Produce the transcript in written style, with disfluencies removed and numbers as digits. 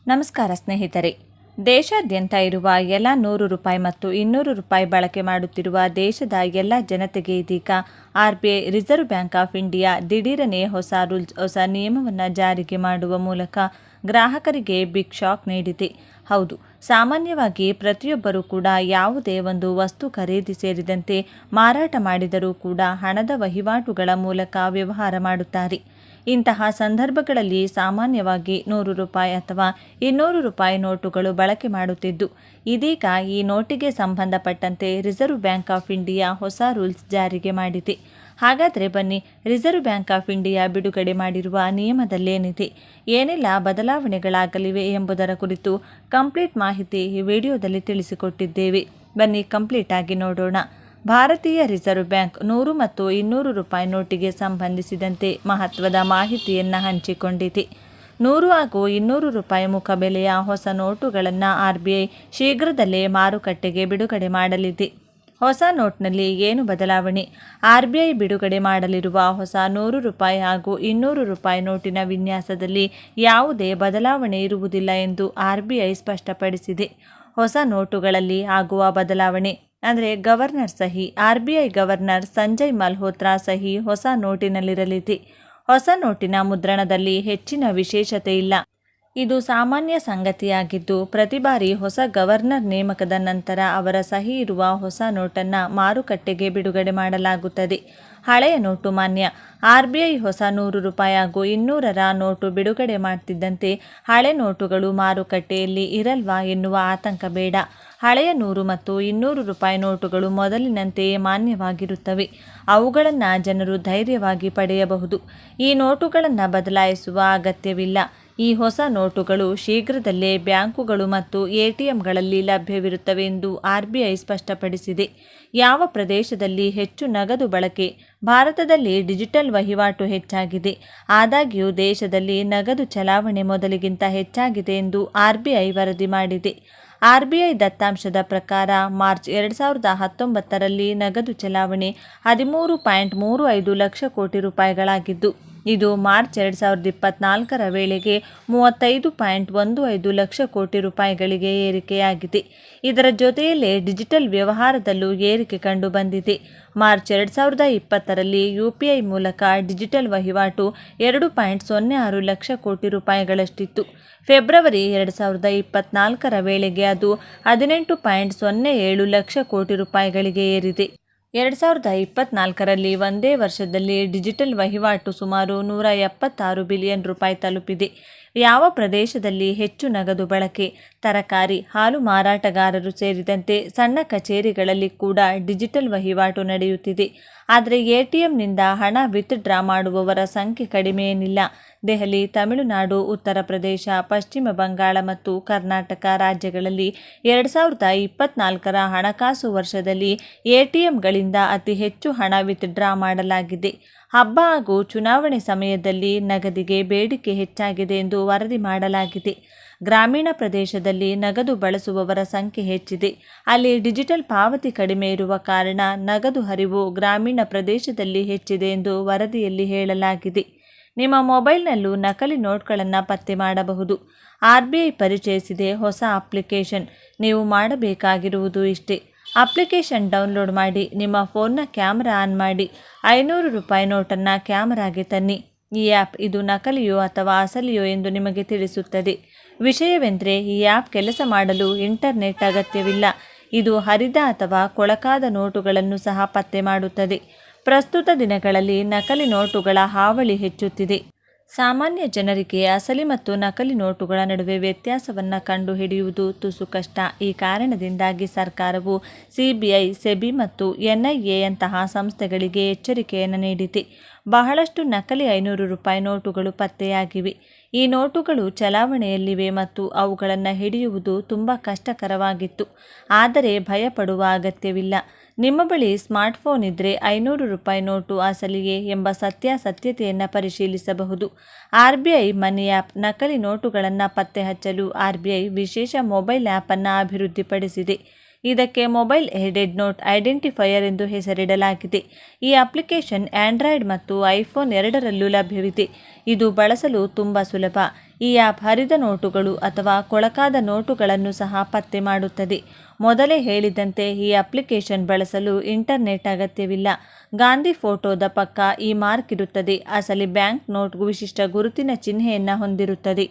ನಮಸ್ಕಾರ ಸ್ನೇಹಿತರೆ. ದೇಶಾದ್ಯಂತ ಇರುವ ಎಲ್ಲ 100 ರೂಪಾಯಿ ಮತ್ತು 200 ರೂಪಾಯಿ ಬಳಕೆ ಮಾಡುತ್ತಿರುವ ದೇಶದ ಎಲ್ಲ ಜನತೆಗೆ ಇದೀಗ RBI reserve bank of India ದಿಢೀರನೆ ಹೊಸ ನಿಯಮವನ್ನು ಜಾರಿಗೆ ಮಾಡುವ ಮೂಲಕ ಗ್ರಾಹಕರಿಗೆ ಬಿಗ್ ಶಾಕ್ ನೀಡಿದೆ. ಹೌದು, ಸಾಮಾನ್ಯವಾಗಿ ಪ್ರತಿಯೊಬ್ಬರೂ ಕೂಡ ಯಾವುದೇ ಒಂದು ವಸ್ತು ಖರೀದಿ ಸೇರಿದಂತೆ ಮಾರಾಟ ಮಾಡಿದರೂ ಕೂಡ ಹಣದ ವಹಿವಾಟುಗಳ ಮೂಲಕ ವ್ಯವಹಾರ ಮಾಡುತ್ತಾರೆ. ಇಂತಹ ಸಂದರ್ಭಗಳಲ್ಲಿ ಸಾಮಾನ್ಯವಾಗಿ 100 ರೂಪಾಯಿ ಅಥವಾ 200 ರೂಪಾಯಿ ನೋಟುಗಳು ಬಳಕೆ ಮಾಡುತ್ತಿದ್ದು, ಇದೀಗ ಈ ನೋಟಿಗೆ ಸಂಬಂಧಪಟ್ಟಂತೆ ರಿಸರ್ವ್ ಬ್ಯಾಂಕ್ ಆಫ್ ಇಂಡಿಯಾ ಹೊಸ ರೂಲ್ಸ್ ಜಾರಿಗೆ ಮಾಡಿದೆ. ಹಾಗಾದರೆ ಬನ್ನಿ, ರಿಸರ್ವ್ ಬ್ಯಾಂಕ್ ಆಫ್ ಇಂಡಿಯಾ ಬಿಡುಗಡೆ ಮಾಡಿರುವ ನಿಯಮದಲ್ಲೇನಿದೆ, ಏನೆಲ್ಲ ಬದಲಾವಣೆಗಳಾಗಲಿವೆ ಎಂಬುದರ ಕುರಿತು ಕಂಪ್ಲೀಟ್ ಮಾಹಿತಿ ಈ ವಿಡಿಯೋದಲ್ಲಿ ತಿಳಿಸಿಕೊಟ್ಟಿದ್ದೇವೆ. ಬನ್ನಿ ಕಂಪ್ಲೀಟ್ ಆಗಿ ನೋಡೋಣ. ಭಾರತೀಯ ರಿಸರ್ವ್ ಬ್ಯಾಂಕ್ 100 ಮತ್ತು 200 ರೂಪಾಯಿ ನೋಟಿಗೆ ಸಂಬಂಧಿಸಿದಂತೆ ಮಹತ್ವದ ಮಾಹಿತಿಯನ್ನು ಹಂಚಿಕೊಂಡಿದೆ. 100 ಹಾಗೂ 200 ರೂಪಾಯಿ ಮುಖಬೆಲೆಯ ಹೊಸ ನೋಟುಗಳನ್ನು RBI ಶೀಘ್ರದಲ್ಲೇ ಮಾರುಕಟ್ಟೆಗೆ ಬಿಡುಗಡೆ ಮಾಡಲಿದೆ. ಹೊಸ ನೋಟ್ನಲ್ಲಿ ಏನು ಬದಲಾವಣೆ? RBI ಬಿಡುಗಡೆ ಮಾಡಲಿರುವ ಹೊಸ 100 ರೂಪಾಯಿ ಹಾಗೂ 200 ರೂಪಾಯಿ ನೋಟಿನ ವಿನ್ಯಾಸದಲ್ಲಿ ಯಾವುದೇ ಬದಲಾವಣೆ ಇರುವುದಿಲ್ಲ ಎಂದು RBI ಸ್ಪಷ್ಟಪಡಿಸಿದೆ. ಹೊಸ ನೋಟುಗಳಲ್ಲಿ ಆಗುವ ಬದಲಾವಣೆ ಅಂದರೆ ಗವರ್ನರ್ ಸಹಿ. RBI ಗವರ್ನರ್ ಸಂಜಯ್ ಮಲ್ಹೋತ್ರಾ ಸಹಿ ಹೊಸ ನೋಟಿನಲ್ಲಿರಲಿದೆ. ಹೊಸ ನೋಟಿನ ಮುದ್ರಣದಲ್ಲಿ ಹೆಚ್ಚಿನ ವಿಶೇಷತೆ ಇಲ್ಲ. ಇದು ಸಾಮಾನ್ಯ ಸಂಗತಿಯಾಗಿದ್ದು, ಪ್ರತಿ ಬಾರಿ ಹೊಸ ಗವರ್ನರ್ ನೇಮಕದ ನಂತರ ಅವರ ಸಹಿ ಇರುವ ಹೊಸ ನೋಟನ್ನು ಮಾರುಕಟ್ಟೆಗೆ ಬಿಡುಗಡೆ ಮಾಡಲಾಗುತ್ತದೆ. ಹಳೆಯ ನೋಟು ಮಾನ್ಯ. RBI ಹೊಸ 100 ರೂಪಾಯಿ ಹಾಗೂ 200ರ ನೋಟು ಬಿಡುಗಡೆ ಮಾಡ್ತಿದ್ದಂತೆ ಹಳೆ ನೋಟುಗಳು ಮಾರುಕಟ್ಟೆಯಲ್ಲಿ ಇರಲ್ವಾ ಎನ್ನುವ ಆತಂಕ ಬೇಡ. ಹಳೆಯ 100 ಮತ್ತು 200 ರೂಪಾಯಿ ನೋಟುಗಳು ಮೊದಲಿನಂತೆಯೇ ಮಾನ್ಯವಾಗಿರುತ್ತವೆ. ಅವುಗಳನ್ನು ಜನರು ಧೈರ್ಯವಾಗಿ ಪಡೆಯಬಹುದು. ಈ ನೋಟುಗಳನ್ನು ಬದಲಾಯಿಸುವ ಅಗತ್ಯವಿಲ್ಲ. ಈ ಹೊಸ ನೋಟುಗಳು ಶೀಘ್ರದಲ್ಲೇ ಬ್ಯಾಂಕುಗಳು ಮತ್ತು ATMಗಳಲ್ಲಿ ಲಭ್ಯವಿರುತ್ತವೆ ಎಂದು RBI ಸ್ಪಷ್ಟಪಡಿಸಿದೆ. ಯಾವ ಪ್ರದೇಶದಲ್ಲಿ ಹೆಚ್ಚು ನಗದು ಬಳಕೆ? ಭಾರತದಲ್ಲಿ ಡಿಜಿಟಲ್ ವಹಿವಾಟು ಹೆಚ್ಚಾಗಿದೆ. ಆದಾಗ್ಯೂ ದೇಶದಲ್ಲಿ ನಗದು ಚಲಾವಣೆ ಮೊದಲಿಗಿಂತ ಹೆಚ್ಚಾಗಿದೆ ಎಂದು RBI ವರದಿ ಮಾಡಿದೆ. RBI ದತ್ತಾಂಶದ ಪ್ರಕಾರ ಮಾರ್ಚ್ 2019ರಲ್ಲಿ ನಗದು ಚಲಾವಣೆ 13.35 ಲಕ್ಷ ಕೋಟಿ ರೂಪಾಯಿಗಳಾಗಿದ್ದು, ಇದು ಮಾರ್ಚ್ 2024ರ ವೇಳೆಗೆ 35.15 ಲಕ್ಷ ಕೋಟಿ ರೂಪಾಯಿಗಳಿಗೆ ಏರಿಕೆಯಾಗಿದೆ. ಇದರ ಜೊತೆಯಲ್ಲೇ ಡಿಜಿಟಲ್ ವ್ಯವಹಾರದಲ್ಲೂ ಏರಿಕೆ ಕಂಡು ಬಂದಿದೆ. ಮಾರ್ಚ್ 2020ರಲ್ಲಿ UPI ಮೂಲಕ ಡಿಜಿಟಲ್ ವಹಿವಾಟು 2.06 ಲಕ್ಷ ಕೋಟಿ ರೂಪಾಯಿಗಳಷ್ಟಿತ್ತು. ಫೆಬ್ರವರಿ 2024ರ ವೇಳೆಗೆ ಅದು 18.07 ಲಕ್ಷ ಕೋಟಿ ರೂಪಾಯಿಗಳಿಗೆ ಏರಿದೆ. 2024ರಲ್ಲಿ ಒಂದೇ ವರ್ಷದಲ್ಲಿ ಡಿಜಿಟಲ್ ವಹಿವಾಟು ಸುಮಾರು 176 ಬಿಲಿಯನ್ ರೂಪಾಯಿ ತಲುಪಿದೆ. ಯಾವ ಪ್ರದೇಶದಲ್ಲಿ ಹೆಚ್ಚು ನಗದು ಬಳಕೆ? ತರಕಾರಿ, ಹಾಲು ಮಾರಾಟಗಾರರು ಸೇರಿದಂತೆ ಸಣ್ಣ ಕಚೇರಿಗಳಲ್ಲಿ ಕೂಡ ಡಿಜಿಟಲ್ ವಹಿವಾಟು ನಡೆಯುತ್ತಿದೆ. ಆದರೆ ATMನಿಂದ ಹಣ ವಿತ್ಡ್ರಾ ಮಾಡುವವರ ಸಂಖ್ಯೆ ಕಡಿಮೆ ಏನಿಲ್ಲ. ದೆಹಲಿ, ತಮಿಳುನಾಡು, ಉತ್ತರ ಪ್ರದೇಶ, ಪಶ್ಚಿಮ ಬಂಗಾಳ ಮತ್ತು ಕರ್ನಾಟಕ ರಾಜ್ಯಗಳಲ್ಲಿ 2024ರ ಹಣಕಾಸು ವರ್ಷದಲ್ಲಿ ATMಗಳಿಂದ ಅತಿ ಹೆಚ್ಚು ಹಣ ವಿತ್ಡ್ರಾ ಮಾಡಲಾಗಿದೆ. ಹಬ್ಬ ಹಾಗೂ ಚುನಾವಣೆ ಸಮಯದಲ್ಲಿ ನಗದಿಗೆ ಬೇಡಿಕೆ ಹೆಚ್ಚಾಗಿದೆ ಎಂದು ವರದಿ ಮಾಡಲಾಗಿದೆ. ಗ್ರಾಮೀಣ ಪ್ರದೇಶದಲ್ಲಿ ನಗದು ಬಳಸುವವರ ಸಂಖ್ಯೆ ಹೆಚ್ಚಿದೆ. ಅಲ್ಲಿ ಡಿಜಿಟಲ್ ಪಾವತಿ ಕಡಿಮೆ ಇರುವ ಕಾರಣ ನಗದು ಹರಿವು ಗ್ರಾಮೀಣ ಪ್ರದೇಶದಲ್ಲಿ ಹೆಚ್ಚಿದೆ ಎಂದು ವರದಿಯಲ್ಲಿ ಹೇಳಲಾಗಿದೆ. ನಿಮ್ಮ ಮೊಬೈಲ್ನಲ್ಲೂ ನಕಲಿ ನೋಟ್ಗಳನ್ನು ಪತ್ತೆ ಮಾಡಬಹುದು. RBI ಪರಿಚಯಿಸಿದೆ ಹೊಸ ಅಪ್ಲಿಕೇಶನ್. ನೀವು ಮಾಡಬೇಕಾಗಿರುವುದು ಇಷ್ಟೇ. ಅಪ್ಲಿಕೇಶನ್ ಡೌನ್ಲೋಡ್ ಮಾಡಿ, ನಿಮ್ಮ ಫೋನ್ನ ಕ್ಯಾಮೆರಾ ಆನ್ ಮಾಡಿ, 500 ರೂಪಾಯಿ ನೋಟನ್ನು ಕ್ಯಾಮೆರಾಗೆ ತನ್ನಿ. ಈ ಆ್ಯಪ್ ಇದು ನಕಲಿಯೋ ಅಥವಾ ಅಸಲಿಯೋ ಎಂದು ನಿಮಗೆ ತಿಳಿಸುತ್ತದೆ. ವಿಷಯವೆಂದರೆ, ಈ ಆ್ಯಪ್ ಕೆಲಸ ಮಾಡಲು ಇಂಟರ್ನೆಟ್ ಅಗತ್ಯವಿಲ್ಲ. ಇದು ಹರಿದ ಅಥವಾ ಕೊಳಕಾದ ನೋಟುಗಳನ್ನು ಸಹ ಪತ್ತೆ ಮಾಡುತ್ತದೆ. ಪ್ರಸ್ತುತ ದಿನಗಳಲ್ಲಿ ನಕಲಿ ನೋಟುಗಳ ಹಾವಳಿ ಹೆಚ್ಚುತ್ತಿದೆ. ಸಾಮಾನ್ಯ ಜನರಿಗೆ ಅಸಲಿ ಮತ್ತು ನಕಲಿ ನೋಟುಗಳ ನಡುವೆ ವ್ಯತ್ಯಾಸವನ್ನು ಕಂಡುಹಿಡಿಯುವುದು ತುಸು ಕಷ್ಟ. ಈ ಕಾರಣದಿಂದಾಗಿ ಸರ್ಕಾರವು CBI, SEBI ಮತ್ತು NIAಯಂತಹ ಸಂಸ್ಥೆಗಳಿಗೆ ಎಚ್ಚರಿಕೆಯನ್ನು ನೀಡಿದೆ. ಬಹಳಷ್ಟು ನಕಲಿ 500 ರೂಪಾಯಿ ನೋಟುಗಳು ಪತ್ತೆಯಾಗಿವೆ. ಈ ನೋಟುಗಳು ಚಲಾವಣೆಯಲ್ಲಿವೆ ಮತ್ತು ಅವುಗಳನ್ನು ಹಿಡಿಯುವುದು ತುಂಬ ಕಷ್ಟಕರವಾಗಿತ್ತು. ಆದರೆ ಭಯಪಡುವ ಅಗತ್ಯವಿಲ್ಲ. ನಿಮ್ಮ ಬಳಿ ಸ್ಮಾರ್ಟ್ಫೋನ್ ಇದ್ದರೆ 500 ರೂಪಾಯಿ ನೋಟು ಅಸಲಿಯೇ ಎಂಬ ಸತ್ಯಾಸತ್ಯತೆಯನ್ನು ಪರಿಶೀಲಿಸಬಹುದು. RBI ಮನಿ ಆ್ಯಪ್. ನಕಲಿ ನೋಟುಗಳನ್ನು ಪತ್ತೆ ಹಚ್ಚಲು RBI ವಿಶೇಷ ಮೊಬೈಲ್ ಆ್ಯಪನ್ನು ಅಭಿವೃದ್ಧಿಪಡಿಸಿದೆ. ಇದಕ್ಕೆ ಮೊಬೈಲ್ ಹೆಡೆಡ್ ನೋಟ್ ಐಡೆಂಟಿಫೈಯರ್ ಎಂದು ಹೆಸರಿಡಲಾಗಿದೆ. ಈ ಅಪ್ಲಿಕೇಶನ್ ಆಂಡ್ರಾಯ್ಡ್ ಮತ್ತು ಐಫೋನ್ ಎರಡರಲ್ಲೂ ಲಭ್ಯವಿದೆ. ಇದು ಬಳಸಲು ತುಂಬ ಸುಲಭ. ಈ ಆ್ಯಪ್ ಹರಿದ ನೋಟುಗಳು ಅಥವಾ ಕೊಳಕಾದ ನೋಟುಗಳನ್ನು ಸಹ ಪತ್ತೆ ಮಾಡುತ್ತದೆ. ಮೊದಲೇ ಹೇಳಿದಂತೆ ಈ ಅಪ್ಲಿಕೇಶನ್ ಬಳಸಲು ಇಂಟರ್ನೆಟ್ ಅಗತ್ಯವಿಲ್ಲ. ಗಾಂಧಿ ಫೋಟೋದ ಪಕ್ಕ ಈ ಮಾರ್ಕ್ ಇರುತ್ತದೆ. ಅಸಲಿ ಬ್ಯಾಂಕ್ ನೋಟ್ಗೂ ವಿಶಿಷ್ಟ ಗುರುತಿನ ಚಿಹ್ನೆಯನ್ನು ಹೊಂದಿರುತ್ತದೆ.